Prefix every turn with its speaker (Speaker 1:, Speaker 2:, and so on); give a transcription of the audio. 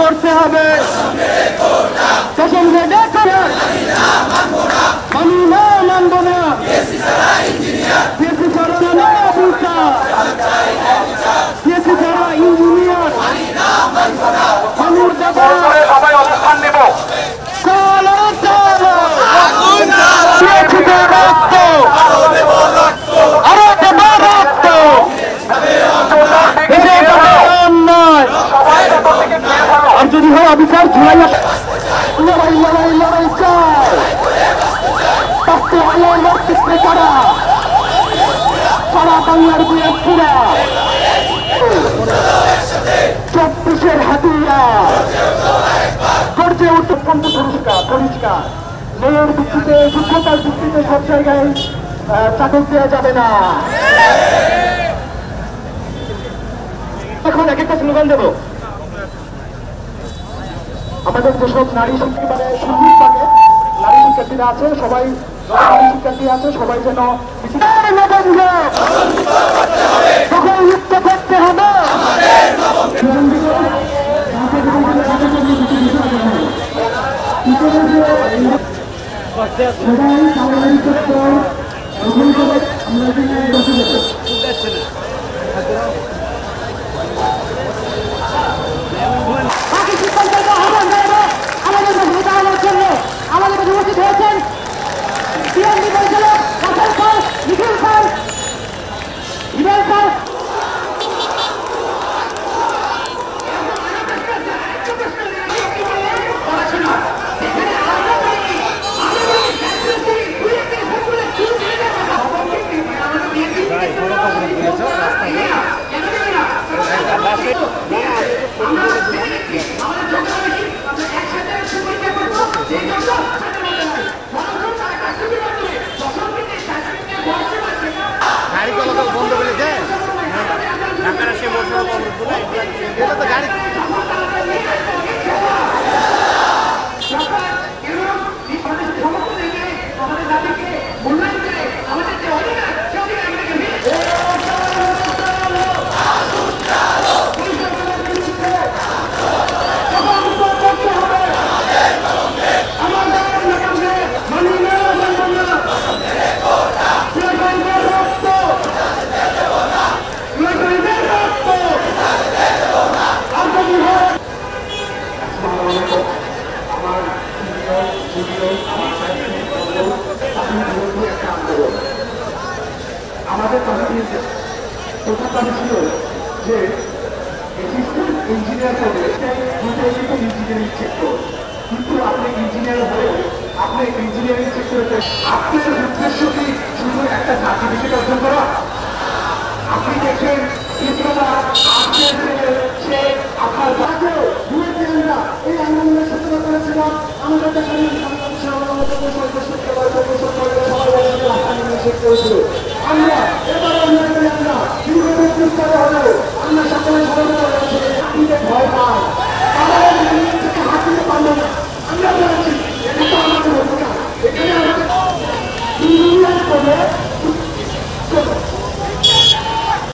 Speaker 1: করতে হবে। মানি না, মানব না। পিএসসি ছাড়া ইঞ্জিনিয়ার, পিএসসি ছাড়া ইঞ্জিনিয়ার। সবাই অবস্থান নেব। চলো চলো, রক্ত আরো দেব রক্ত। আর যদি হয় অফিসার ঝুলাই লড়াই লড়াই লড়াই চাই। সারা বাংলার বিয়াসীরা 24-এর হাতিয়ার গর্জে উঠতে পরিষ্কার মেয়ের ভিত্তিতে, যোগ্যতার ভিত্তিতে সব জায়গায় চাকরি দেওয়া যাবে না। এখন এক একটা স্লোগান দেব। আমাদের যেসব নারী শিক্ষা মানে সঙ্গীত পাকে নারী শিক্ষার্থীরা আছে, সবাই নারী শিক্ষার্থী আছে, সবাই যেন তখন মুক্ত করতে হবে। আমাদের উপস্থিত হয়েছেন বিএনপি পরিচালক হাসান খান, নিখিল খান, হিমেল খান।
Speaker 2: গাড়ি চলাচল বন্ধ করে দেয়, ঢাকার সে মোটর এটা তো গাড়ি
Speaker 1: আমাদের প্রথম দাবি ছিল যে ইঞ্জিনিয়ার করে ইঞ্জিনিয়ারিং সেক্টর, কিন্তু আপনি ইঞ্জিনিয়ার হয়ে আপনি ইঞ্জিনিয়ারিং সেক্টরে আপনার উদ্দেশ্য কি শুধু একটা সার্টিফিকেট অর্জন করা? আপনি দেখেন ডিপ্লোমা সে আপনার এই আন্দোলনের সূচনা করেছিলাম আমাদের দেশের সবাই করেছিল।